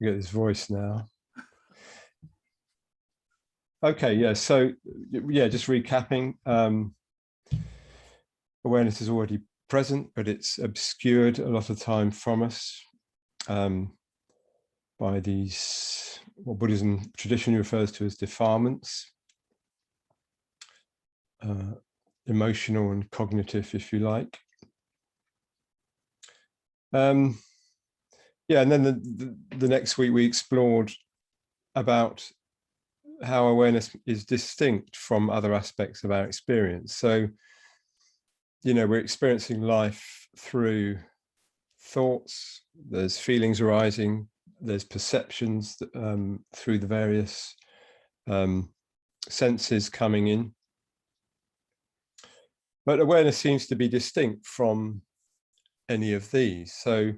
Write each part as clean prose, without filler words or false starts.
get this voice now. Okay, yeah, so yeah, just recapping. Awareness is already present, but it's obscured a lot of time from us by these, what Buddhism traditionally refers to as defilements, emotional and cognitive, if you like. Yeah, and then the next week we explored about how awareness is distinct from other aspects of our experience. So, you know, we're experiencing life through thoughts, there's feelings arising, there's perceptions through the various senses coming in. But awareness seems to be distinct from any of these. So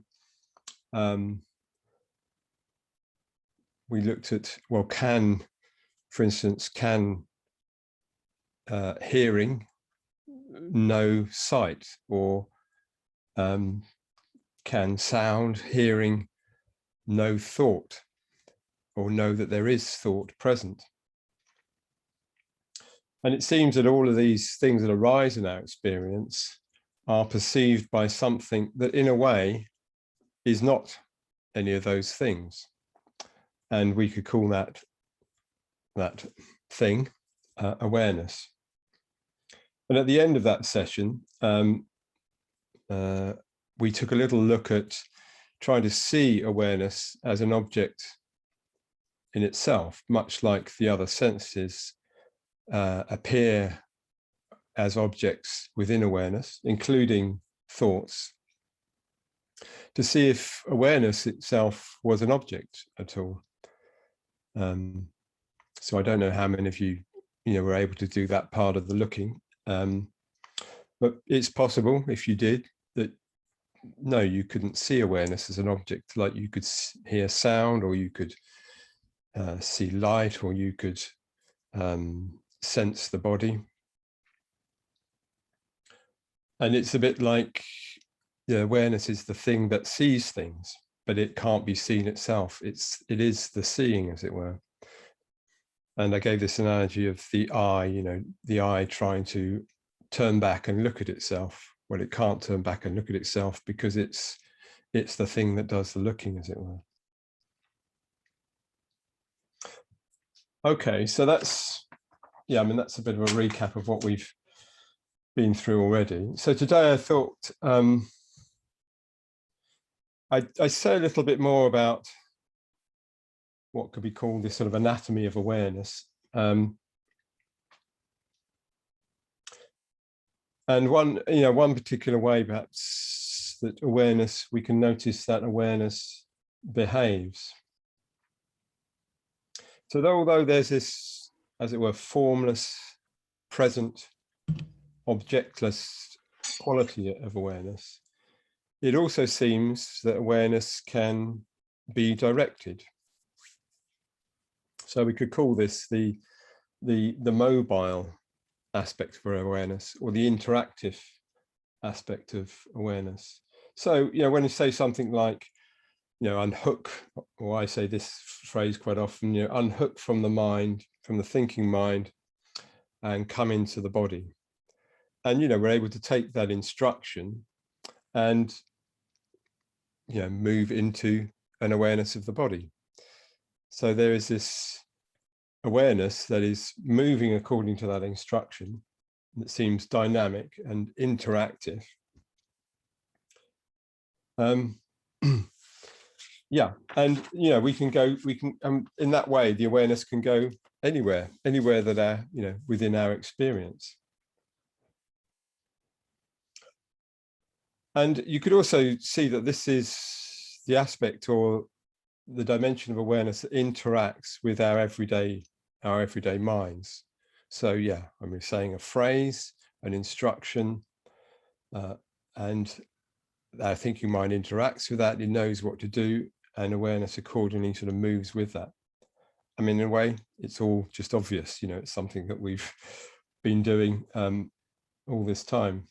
we looked at, well, for instance, can hearing know sight, or can sound, hearing know thought, or know that there is thought present? And it seems that all of these things that arise in our experience are perceived by something that in a way is not any of those things. And we could call that thing awareness. And at the end of that session, we took a little look at trying to see awareness as an object in itself, much like the other senses appear as objects within awareness, including thoughts, to see if awareness itself was an object at all. So I don't know how many of you, were able to do that part of the looking, but it's possible, if you did, that no, you couldn't see awareness as an object, like you could hear sound, or you could see light, or you could sense the body. And it's a bit like, awareness is the thing that sees things, but it can't be seen itself. It is the seeing, as it were. And I gave this analogy of the eye, the eye trying to turn back and look at itself. Well, it can't turn back and look at itself because it's the thing that does the looking, as it were. Okay, so that's a bit of a recap of what we've been through already. So today I thought I say a little bit more about what could be called this sort of anatomy of awareness. And one particular way, perhaps, that we can notice that awareness behaves. So although there's this, as it were, formless, present, objectless quality of awareness, it also seems that awareness can be directed. So we could call this the mobile aspect of awareness, or the interactive aspect of awareness. So, when you say something like, unhook, or I say this phrase quite often, unhook from the mind, from the thinking mind, and come into the body. And, we're able to take that instruction and, move into an awareness of the body. So there is this awareness that is moving according to that instruction, that seems dynamic and interactive. Yeah, and we can in that way the awareness can go anywhere that are within our experience. And you could also see that this is the aspect or the dimension of awareness that interacts with our everyday minds. So yeah, I'm saying a phrase, an instruction, and our thinking mind interacts with that. It knows what to do, and awareness accordingly sort of moves with that. I mean, in a way, it's all just obvious. It's something that we've been doing all this time.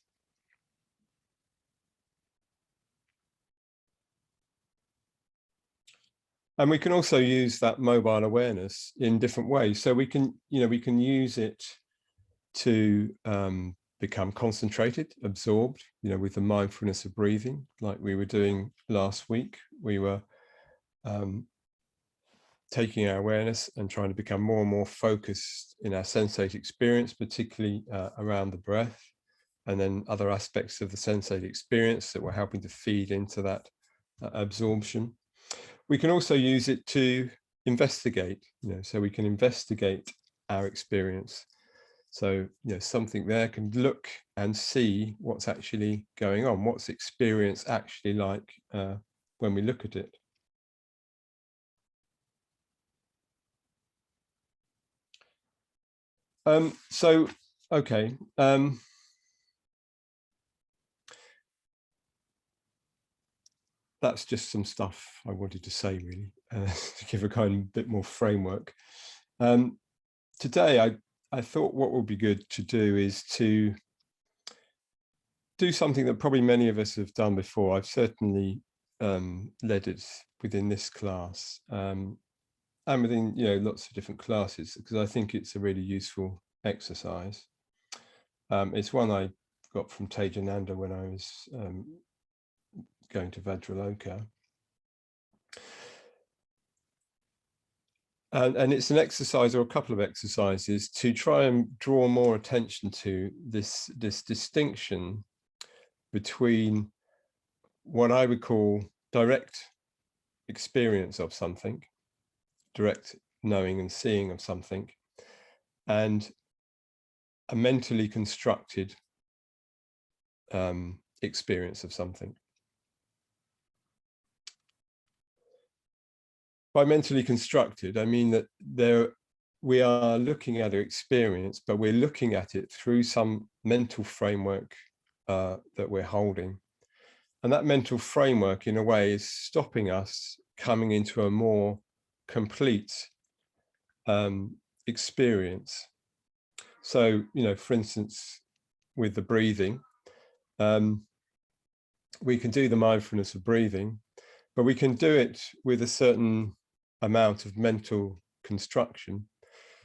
And we can also use that mobile awareness in different ways. So we can, we can use it to become concentrated, absorbed, with the mindfulness of breathing, like we were doing last week. We were taking our awareness and trying to become more and more focused in our sensate experience, particularly around the breath, and then other aspects of the sensate experience that were helping to feed into that absorption. We can also use it to investigate, so we can investigate our experience. So, something there can look and see what's actually going on, what's experience actually like when we look at it. Okay. That's just some stuff I wanted to say, really, to give a kind of bit more framework. Today, I thought what would be good to do is to do something that probably many of us have done before. I've certainly led it within this class and within lots of different classes, because I think it's a really useful exercise. It's one I got from Tejananda when I was going to Vajraloka. And it's an exercise, or a couple of exercises, to try and draw more attention to this distinction between what I would call direct experience of something, direct knowing and seeing of something, and a mentally constructed experience of something. By mentally constructed, I mean that we are looking at an experience, but we're looking at it through some mental framework that we're holding. And that mental framework, in a way, is stopping us coming into a more complete experience. So, for instance, with the breathing, we can do the mindfulness of breathing, but we can do it with a certain amount of mental construction.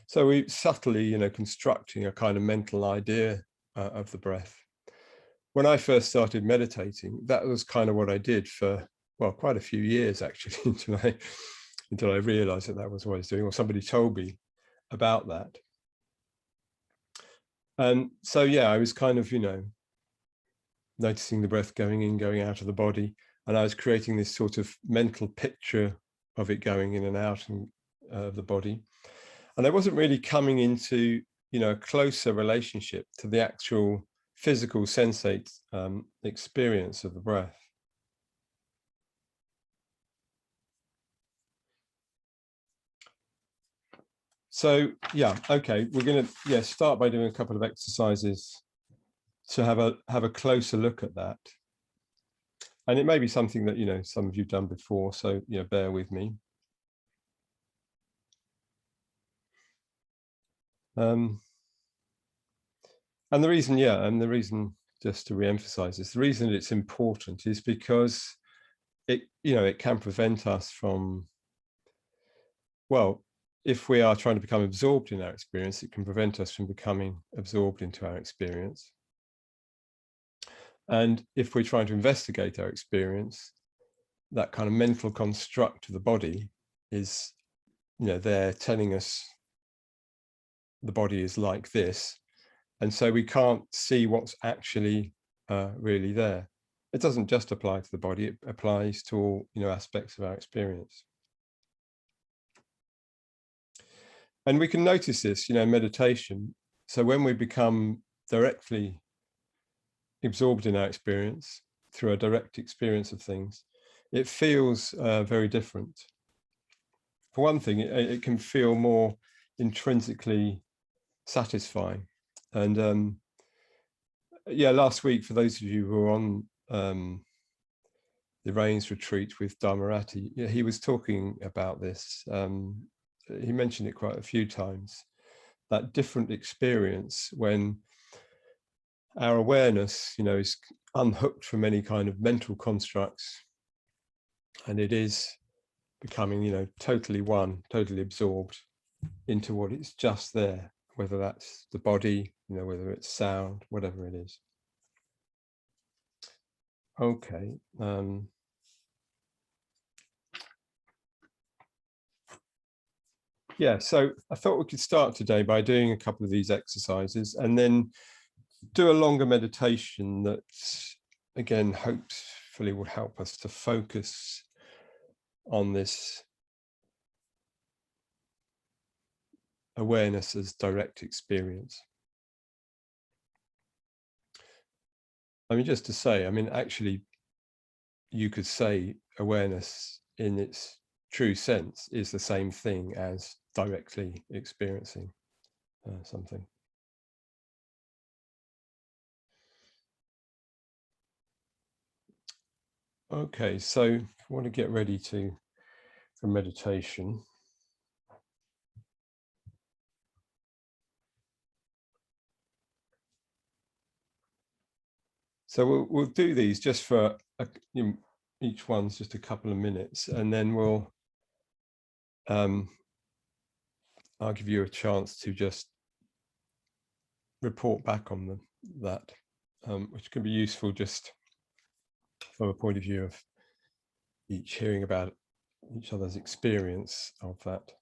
So we subtly, constructing a kind of mental idea of the breath. When I first started meditating, that was kind of what I did for, well, quite a few years, actually, until I realized that was what I was doing, or somebody told me about that. And so, yeah, I was kind of, noticing the breath going in, going out of the body. And I was creating this sort of mental picture of it going in and out of the body. And I wasn't really coming into, a closer relationship to the actual physical sensate experience of the breath. So, yeah, okay, we're going to start by doing a couple of exercises to have a closer look at that. And it may be something that, some of you've done before, so, bear with me. And the reason, just to re-emphasize this, the reason it's important is because it can prevent us from, well, if we are trying to become absorbed in our experience, it can prevent us from becoming absorbed into our experience. And if we're trying to investigate our experience, that kind of mental construct of the body is, they're telling us the body is like this. And so we can't see what's actually really there. It doesn't just apply to the body, it applies to all, aspects of our experience. And we can notice this, in meditation. So when we become directly absorbed in our experience through a direct experience of things, it feels very different. For one thing, it can feel more intrinsically satisfying. And last week, for those of you who are on the Rains retreat with Dharmarati, he was talking about this. He mentioned it quite a few times, that different experience when our awareness, is unhooked from any kind of mental constructs, and it is becoming, you know, totally one, totally absorbed into what it's just there, whether that's the body, you know, whether it's sound, whatever it is. Okay. Yeah, so I thought we could start today by doing a couple of these exercises and then do a longer meditation that, again, hopefully will help us to focus on this awareness as direct experience. I mean, just to say, I mean, actually, you could say awareness in its true sense is the same thing as directly experiencing something. Okay, so if you want to get ready for meditation, so we'll do these just for each one's just a couple of minutes, and then I'll give you a chance to just report back on that, which can be useful just from a point of view of each hearing about each other's experience of that.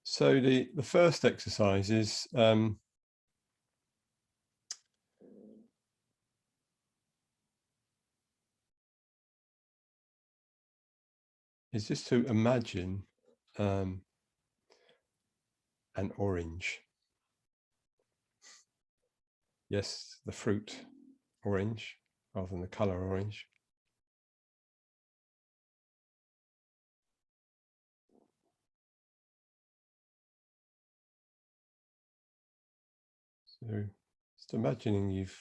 So the first exercise is just to imagine an orange. Yes, the fruit orange rather than the color orange. So just imagining you've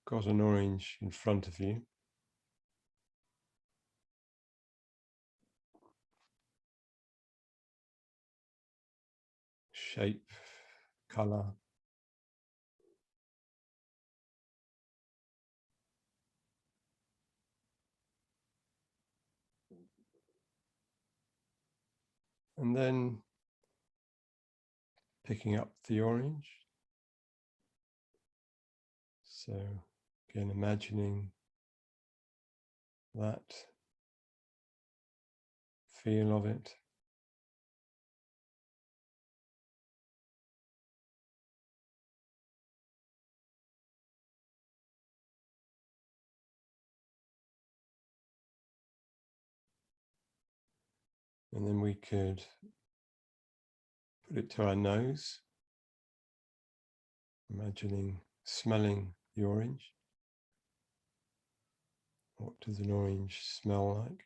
got an orange in front of you. Shape, color. And then picking up the orange. So again, imagining that feel of it. And then we could put it to our nose, imagining smelling the orange. What does an orange smell like?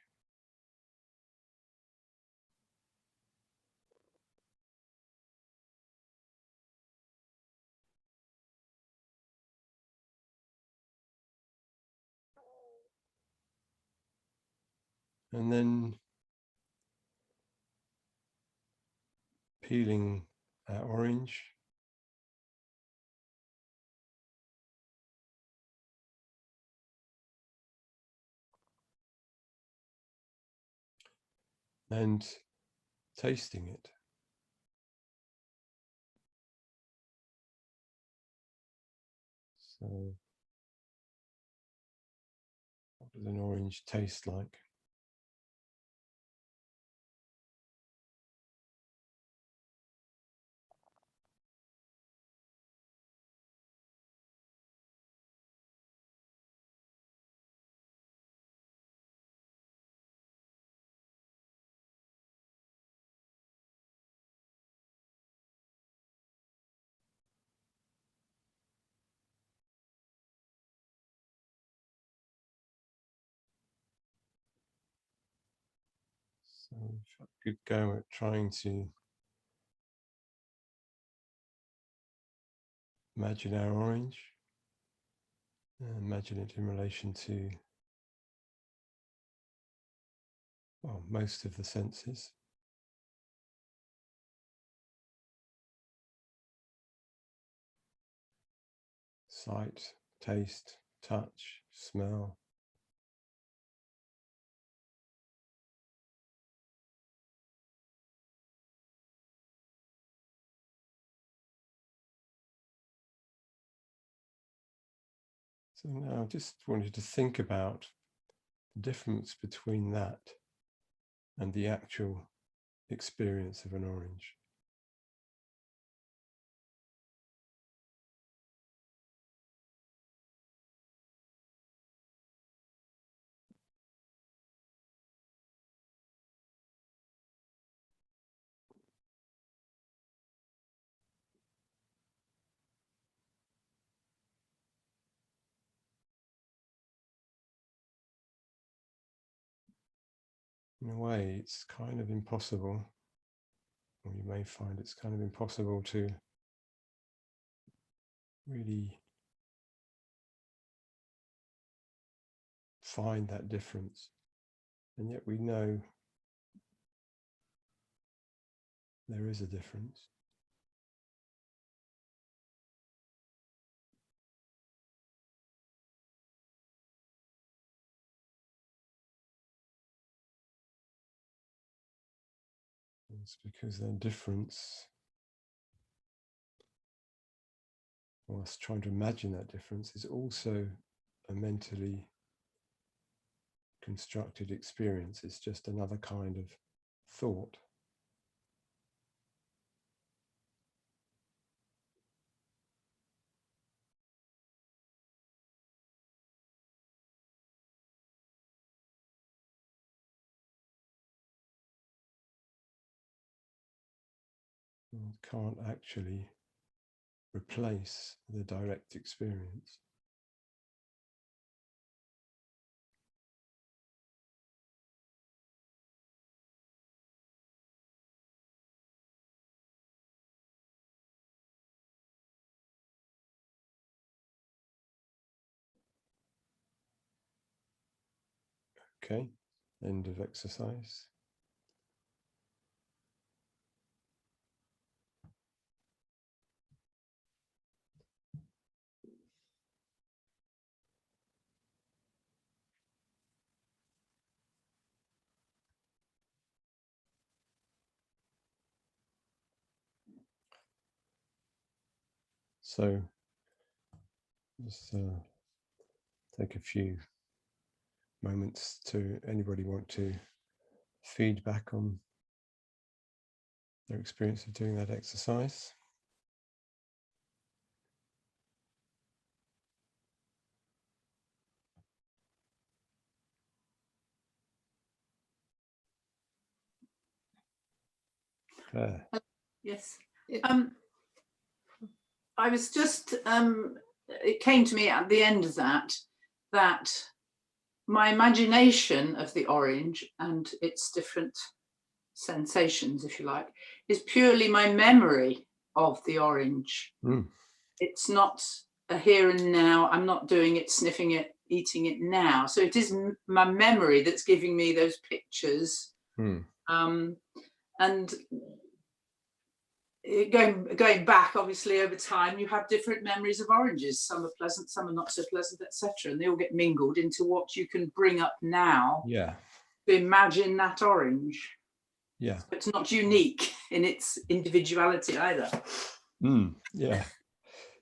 And then peeling that orange. And tasting it. So what does an orange taste like? So if I could go at trying to imagine our orange, imagine it in relation to, well, most of the senses. sight, taste, touch, smell. So now I just wanted to think about the difference between that and the actual experience of an orange. In a way, it's kind of impossible, or you may find it's kind of impossible to really find that difference. And yet we know there is a difference. It's because that difference, whilst trying to imagine that difference, is also a mentally constructed experience. It's just another kind of thought. It can't actually replace the direct experience. Okay, end of exercise. So just take a few moments to anybody want to feedback on their experience of doing that exercise. Claire. Yes. I was just, it came to me at the end of that my imagination of the orange and its different sensations, if you like, is purely my memory of the orange. It's not a here and now. I'm not doing it, sniffing it, eating it now. So it is my memory that's giving me those pictures. And going back, obviously, over time, you have different memories of oranges. Some are pleasant, some are not so pleasant, etc. And they all get mingled into what you can bring up now. Yeah. To imagine that orange. Yeah. So it's not unique in its individuality either. Yeah.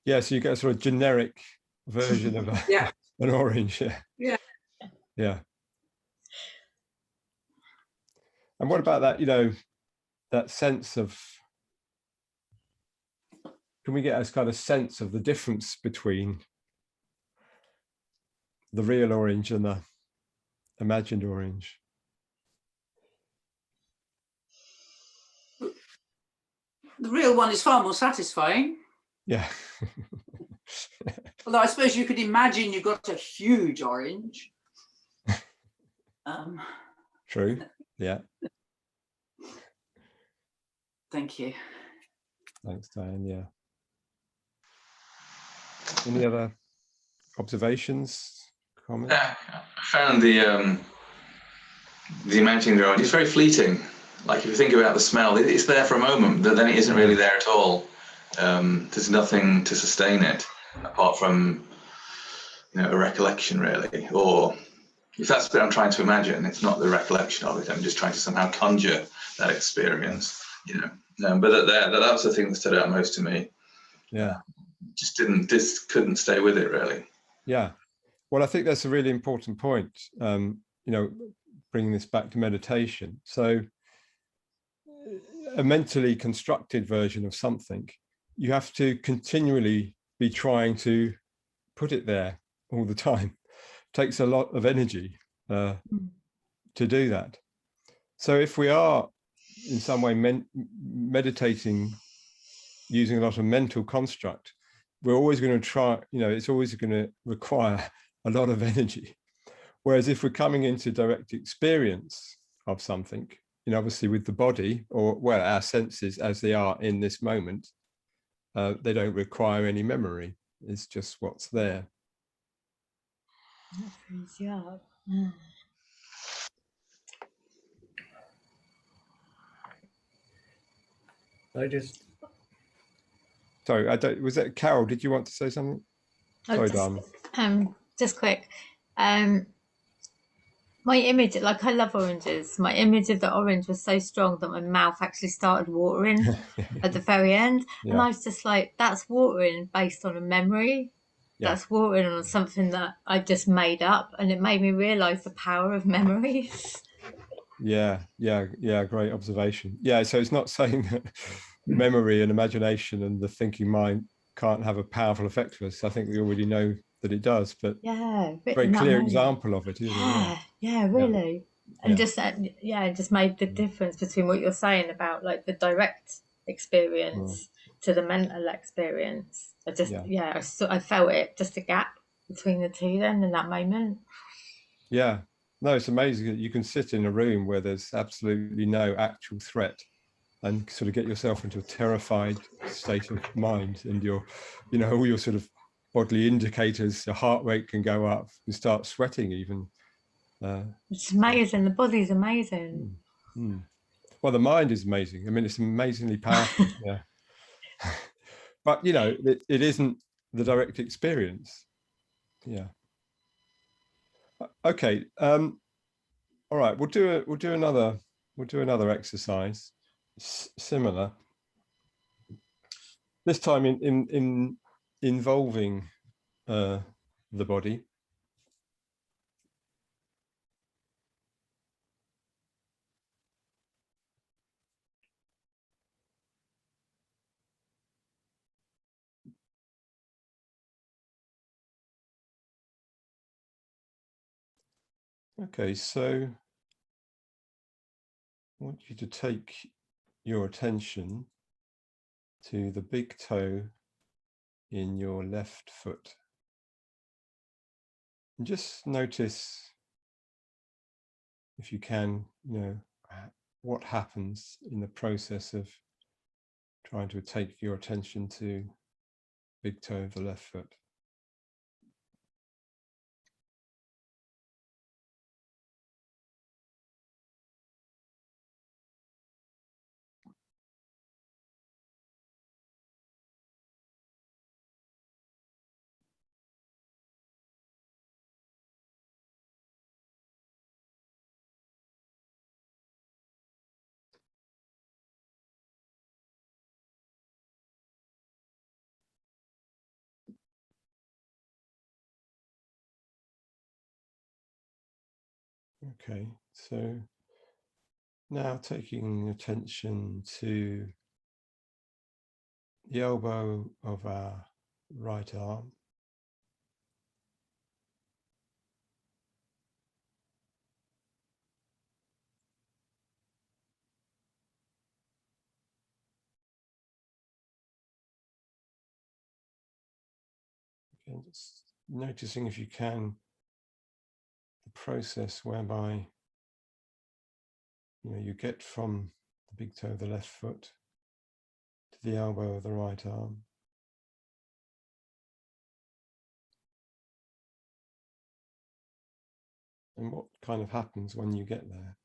Yeah. So you get a sort of generic version of an orange. Yeah. Yeah. Yeah. And what about that, you know, that sense of, can we get a kind of sense of the difference between the real orange and the imagined orange? The real one is far more satisfying. Yeah. Although I suppose you could imagine you've got a huge orange. True. Yeah. Thank you. Thanks, Diane. Yeah. Any other observations, comments? I found the imagining the orange, it's very fleeting. Like if you think about the smell, it's there for a moment, but then it isn't really there at all. There's nothing to sustain it. apart from, a recollection, really. Or if that's the bit I'm trying to imagine, it's not the recollection of it. I'm just trying to somehow conjure that experience, But that was the thing that stood out most to me. Yeah. Just couldn't stay with it, really. Yeah. Well, I think that's a really important point, bringing this back to meditation. So a mentally constructed version of something, you have to continually be trying to put it there all the time. It takes a lot of energy to do that. So if we are in some way meditating using a lot of mental construct, we're always going to try, it's always going to require a lot of energy. Whereas if we're coming into direct experience of something, obviously with the body, or our senses as they are in this moment, they don't require any memory. It's just what's there. That frees you up. Sorry, was that Carol? Did you want to say something? Sorry, Dan. Just quick. My image, like I love oranges, my image of the orange was so strong that my mouth actually started watering at the very end. Yeah. And I was just like, that's watering based on a memory. Yeah. That's watering on something that I just made up. And it made me realise the power of memories. Yeah, great observation. Yeah, so it's not saying that memory and imagination and the thinking mind can't have a powerful effect for us. I think we already know that it does, but very clear example of it, isn't it? Yeah, really. And just made the difference between what you're saying about like the direct experience to the mental experience. I felt it, just a gap between the two then in that moment. Yeah, no, it's amazing that you can sit in a room where there's absolutely no actual threat and sort of get yourself into a terrified state of mind, and all your sort of bodily indicators, your heart rate can go up, you start sweating even. It's amazing. The body's amazing. Well, the mind is amazing. I mean, it's amazingly powerful. Yeah. But it isn't the direct experience. Yeah. Okay. All right. We'll do another exercise similar. This time in involving the body. Okay, so I want you to take your attention to the big toe in your left foot. And just notice, if you can, what happens in the process of trying to take your attention to big toe of the left foot. Okay, so now taking attention to the elbow of our right arm. Okay, just noticing, if you can, the process whereby you get from the big toe of the left foot to the elbow of the right arm. And what kind of happens when you get there?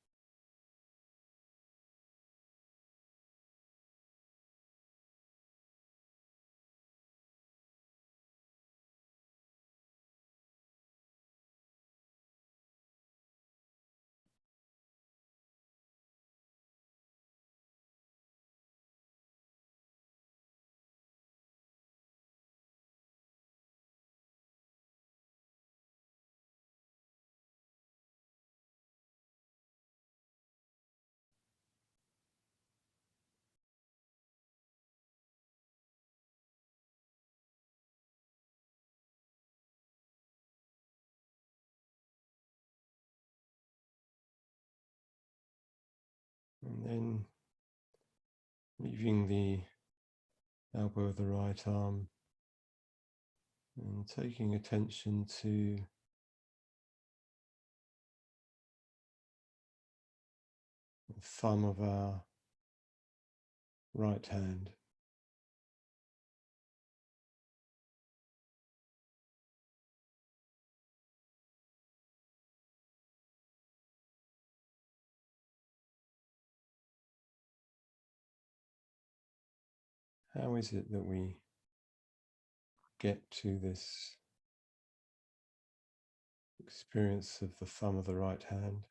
then leaving the elbow of the right arm and taking attention to the thumb of our right hand. How is it that we get to this experience of the thumb of the right hand?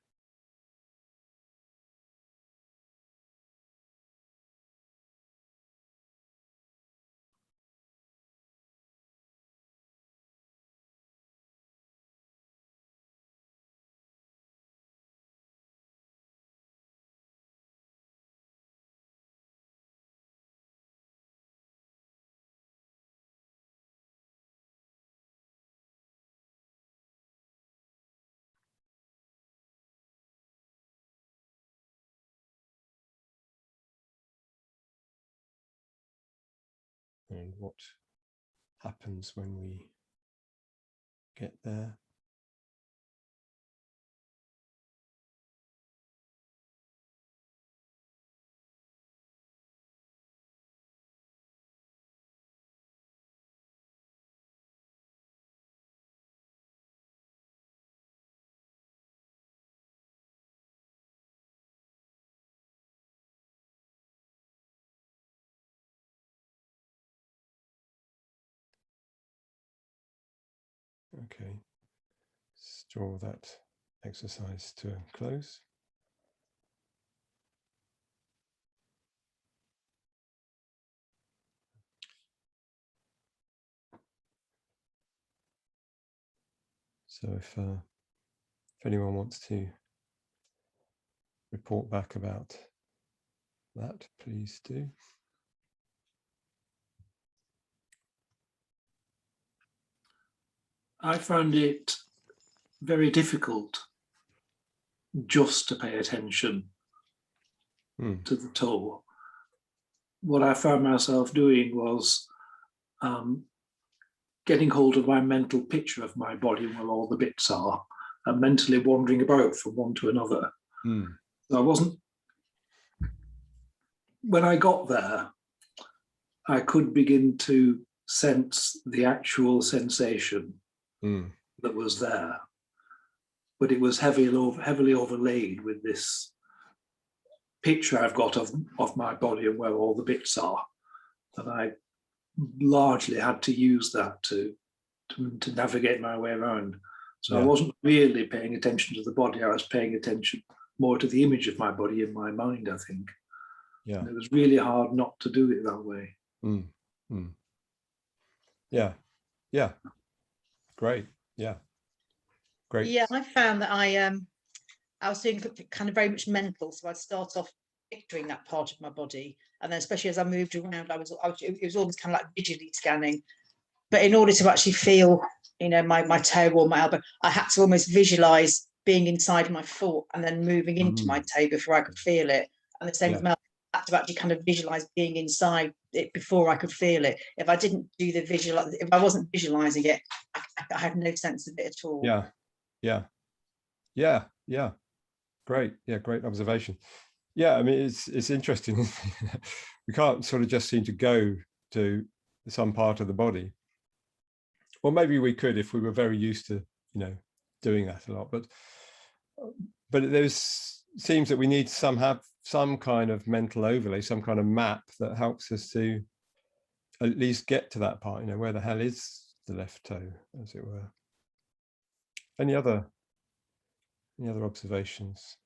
And what happens when we get there? Okay, let's draw that exercise to a close. So if anyone wants to report back about that, please do. I found it very difficult just to pay attention to the toe. What I found myself doing was getting hold of my mental picture of my body where all the bits are, and mentally wandering about from one to another. So I wasn't, when I got there, I could begin to sense the actual sensation that was there, but it was heavily overlaid with this picture I've got of my body and where all the bits are, and I largely had to use that to navigate my way around. So I wasn't really paying attention to the body. I was paying attention more to the image of my body in my mind, I think. Yeah. And it was really hard not to do it that way. Yeah. Yeah. Great. Yeah. Great. Yeah, I found that I was doing kind of very much mental. So I'd start off picturing that part of my body, and then especially as I moved around, it was almost kind of like visually scanning. But in order to actually feel, you know, my toe or my elbow, I had to almost visualize being inside my foot and then moving into my toe before I could feel it. And the same with my elbow, I had to actually kind of visualize being inside it before I could feel it. If I didn't do the if I wasn't visualizing it, I had no sense of it at all. Yeah. Great. Yeah, great observation. Yeah, I mean, it's interesting. We can't sort of just seem to go to some part of the body. Well, maybe we could if we were very used to, you know, doing that a lot. But seems that we need have some kind of mental overlay, some kind of map that helps us to at least get to that part. You know, where the hell is the left toe, as it were. Any other observations?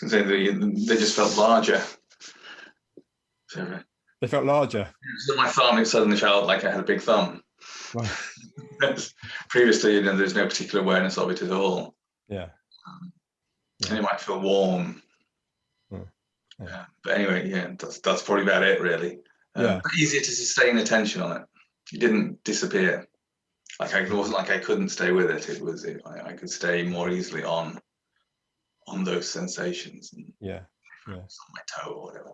They just felt larger. So, they felt larger. So my thumb, it suddenly felt like I had a big thumb. Wow. Previously, you know, there's no particular awareness of it at all. Yeah. And it might feel warm. But anyway, yeah, that's probably about it, really. But easier to sustain attention on it. It didn't disappear. Like it wasn't like I couldn't stay with it. It was I could stay more easily on those sensations. And yeah. on my toe or whatever.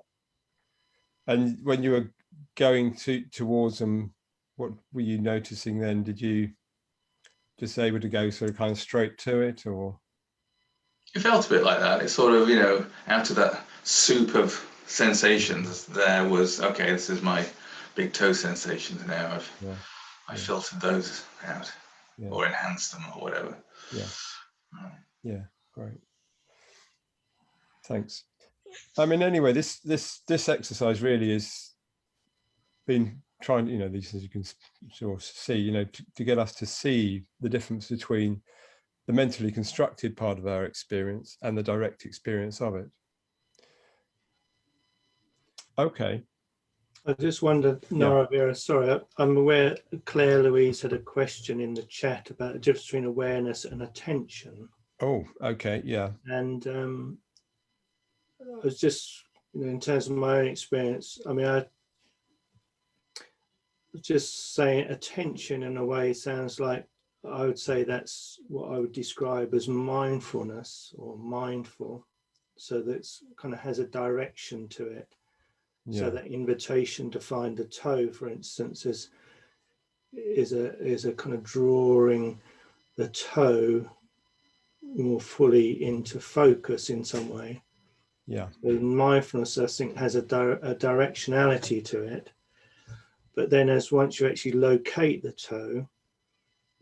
And when you were going towards them, what were you noticing then? Did you just able to go sort of kind of straight to it, or? It felt a bit like that. It's sort of, out of that soup of sensations, there was, okay, this is my big toe sensations now. I filtered those out, or enhanced them, or whatever. Yeah, great. Thanks. I mean, anyway, this exercise really has been trying, these, as you can sort of see, to get us to see the difference between the mentally constructed part of our experience and the direct experience of it. Okay. I just wondered, Naravira, sorry, I'm aware Claire Louise had a question in the chat about the difference between awareness and attention. Oh, okay, yeah. And I was just, in terms of my own experience, I mean, I was just saying attention in a way sounds like, I would say that's what I would describe as mindfulness or mindful. So that's kind of has a direction to it. So that invitation to find the toe, for instance, is a kind of drawing the toe more fully into focus in some way. Yeah. So mindfulness, I think, has a directionality to it. But then once you actually locate the toe,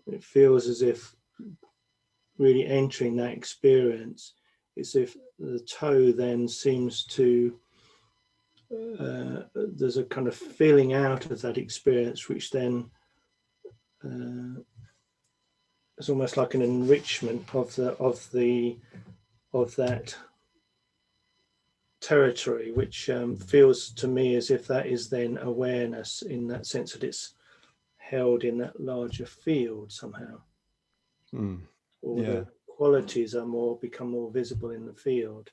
it feels as if really entering that experience, it's if the toe then seems to there's a kind of filling out of that experience, which then it's almost like an enrichment of that territory, which feels to me as if that is then awareness, in that sense that it's held in that larger field somehow, or the qualities are become more visible in the field.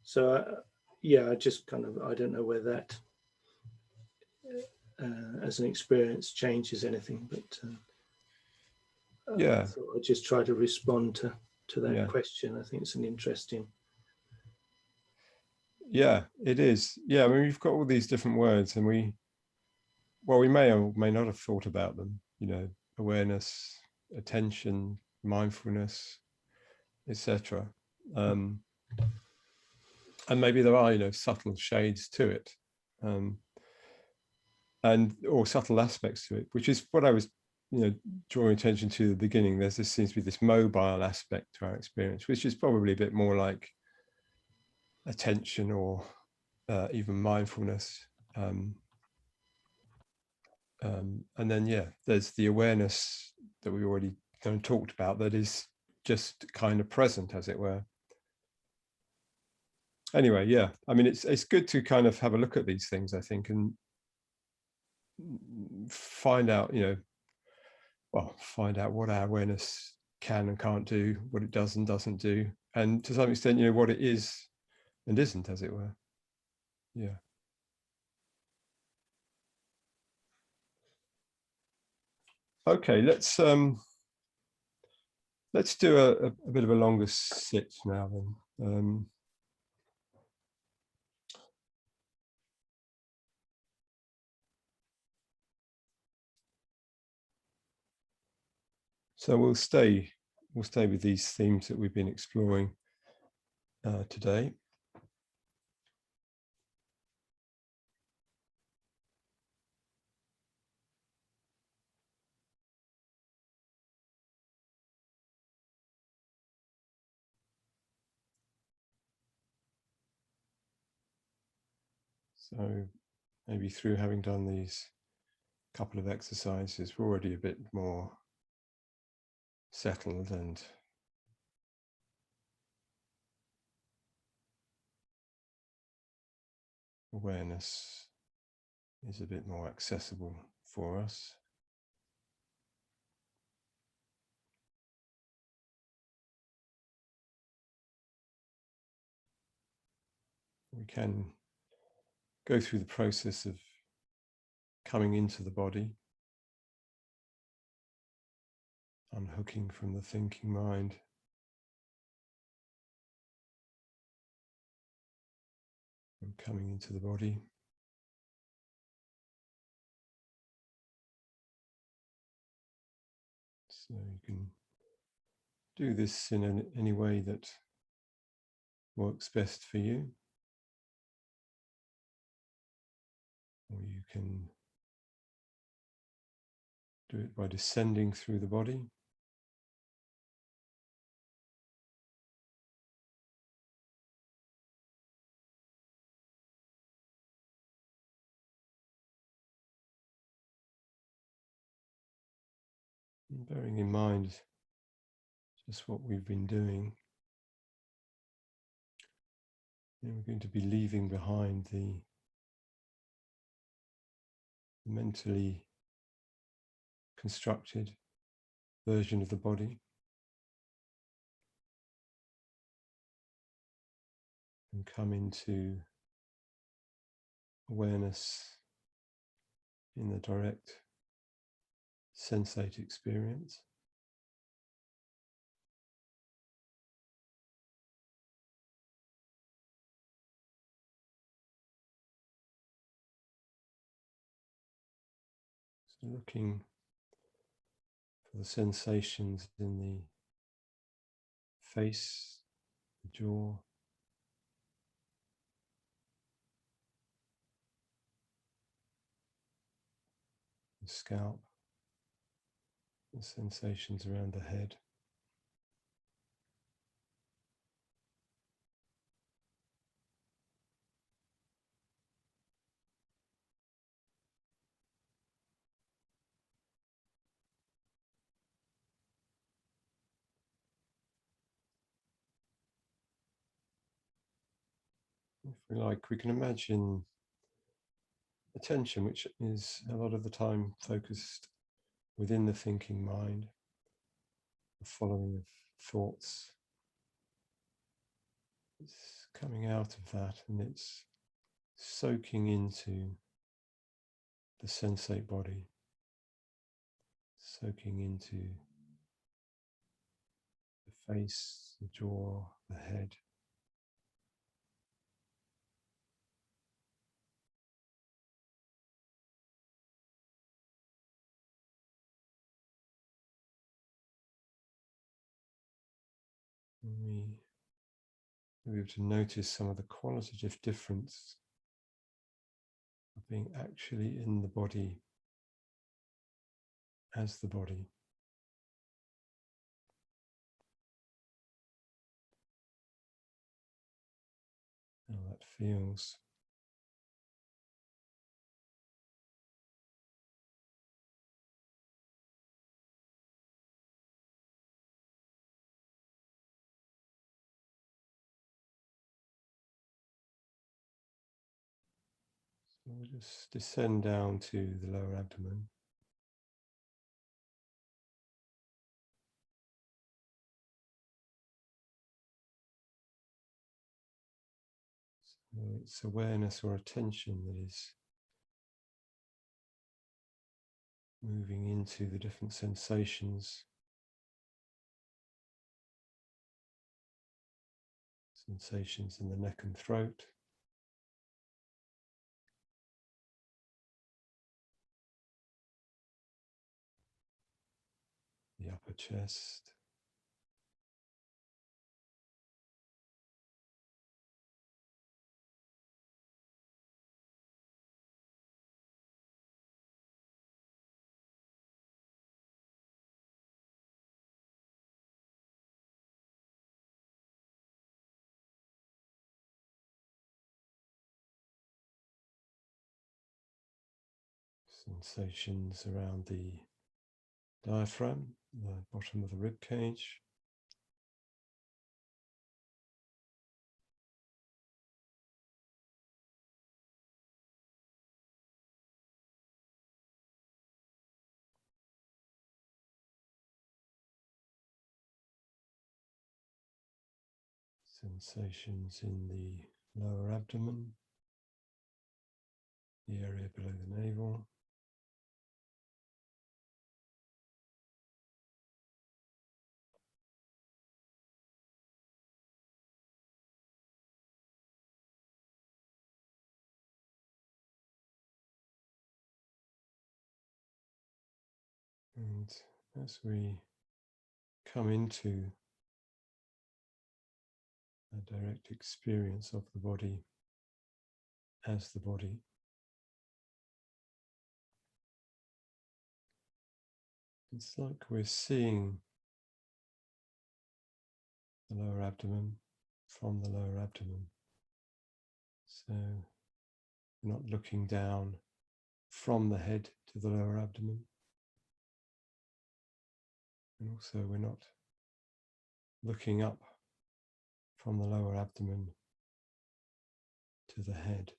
So I just kind of, I don't know whether that as an experience changes anything, but I thought I'd just try to respond to that question. I think it's an interesting. Yeah, it is. Yeah, I mean, we've got all these different words, and we may or may not have thought about them, awareness, attention, mindfulness, etc. And maybe there are, subtle shades to it, or subtle aspects to it, which is what I was, drawing attention to at the beginning. Seems to be this mobile aspect to our experience, which is probably a bit more like attention or even mindfulness. And then, there's the awareness that we already kind of talked about, that is just kind of present, as it were. Anyway, I mean, it's good to kind of have a look at these things, I think, and find out, find out what our awareness can and can't do, what it does and doesn't do, and to some extent, what it is and isn't, as it were. Yeah. Okay, let's do a bit of a longer sit now then. So we'll stay with these themes that we've been exploring today. So maybe through having done these couple of exercises, we're already a bit more settled, and awareness is a bit more accessible for us. We can go through the process of coming into the body, unhooking from the thinking mind. And coming into the body. So you can do this in any way that works best for you. Or you can do it by descending through the body. And bearing in mind just what we've been doing. And we're going to be leaving behind the mentally constructed version of the body. And come into awareness in the direct sensate experience. So looking for the sensations in the face, the jaw, the scalp, the sensations around the head. If we like, we can imagine attention, which is a lot of the time focused within the thinking mind, the following of thoughts. It's coming out of that and it's soaking into the sensate body, soaking into the face, the jaw, the head. And we're able to notice some of the qualitative difference of being actually in the body as the body. How that feels. So we'll just descend down to the lower abdomen. So it's awareness or attention that is moving into the different sensations. Sensations in the neck and throat. The upper chest. Sensations around the diaphragm, the bottom of the rib cage. Sensations in the lower abdomen, the area below the navel. And as we come into a direct experience of the body as the body, it's like we're seeing the lower abdomen from the lower abdomen. So we're not looking down from the head to the lower abdomen. And also we're not looking up from the lower abdomen to the head.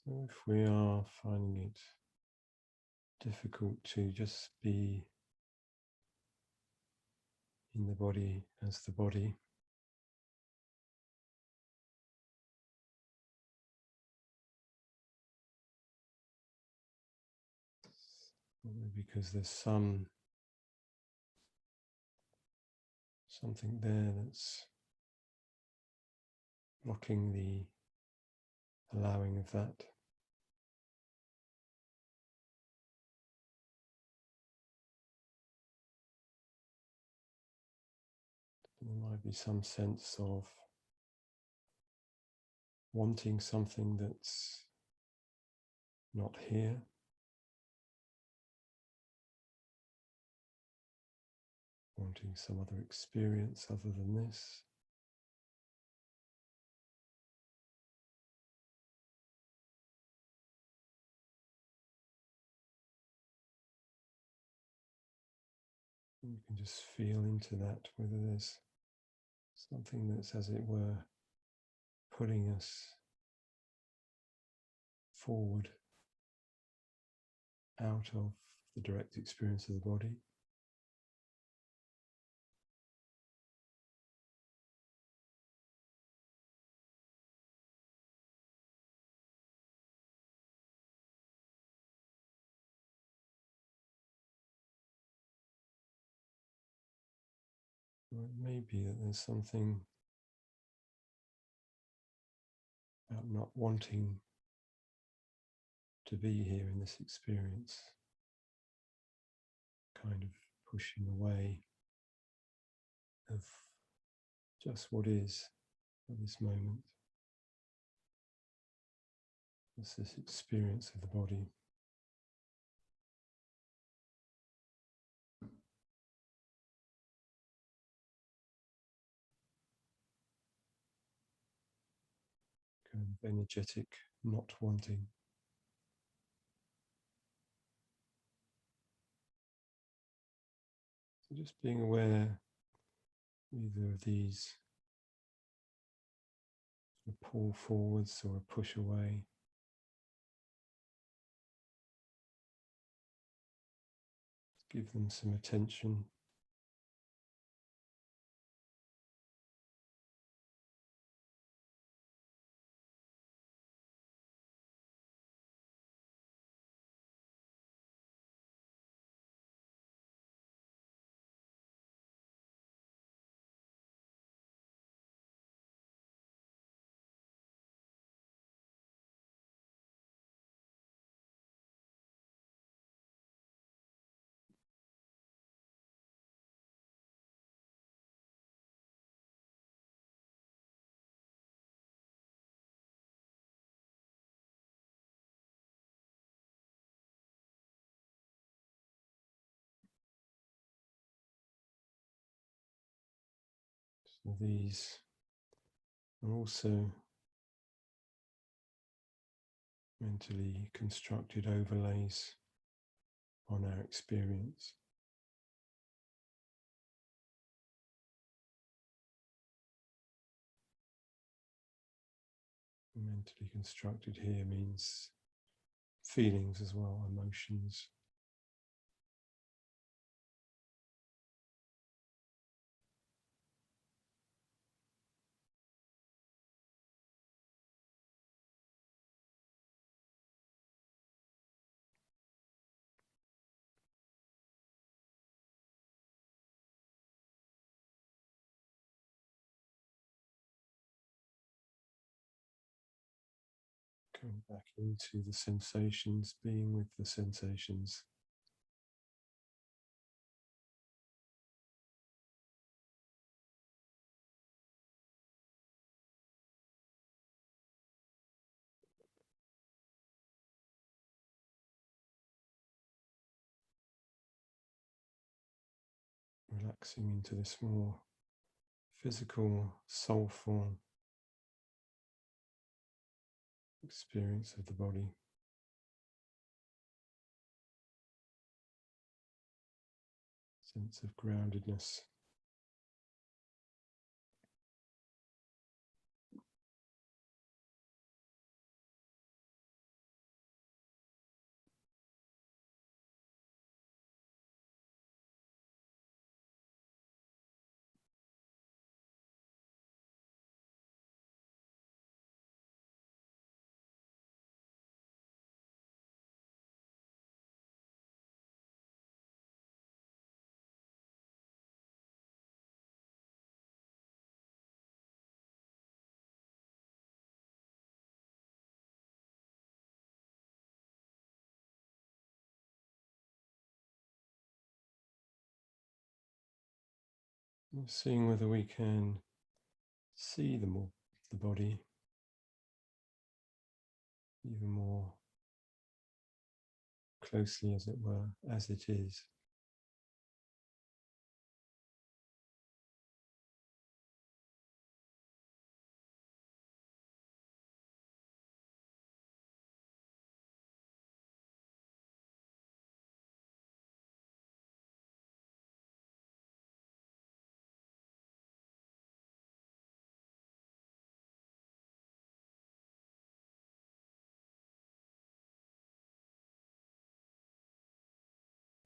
So if we are finding it difficult to just be in the body as the body, probably because there's something there that's blocking the allowing of that. There might be some sense of wanting something that's not here. Wanting some other experience other than this. And you can just feel into that, whether there's something that's, as it were, pulling us forward out of the direct experience of the body. Or it may be that there's something about not wanting to be here in this experience, kind of pushing away of just what is at this moment. It's this experience of the body. Kind of energetic not wanting. So just being aware either of these, a pull forwards or a push away. Give them some attention. So these are also mentally constructed overlays on our experience. Mentally constructed here means feelings as well, emotions. Going back into the sensations, being with the sensations. Relaxing into this more physical, soulful experience of the body. Sense of groundedness. Seeing whether we can see the body even more closely, as it were, as it is.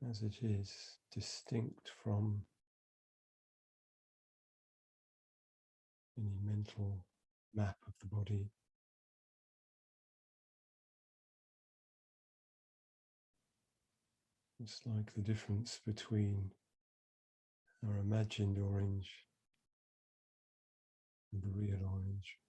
As it is, distinct from any mental map of the body. It's like the difference between our imagined orange and the real orange.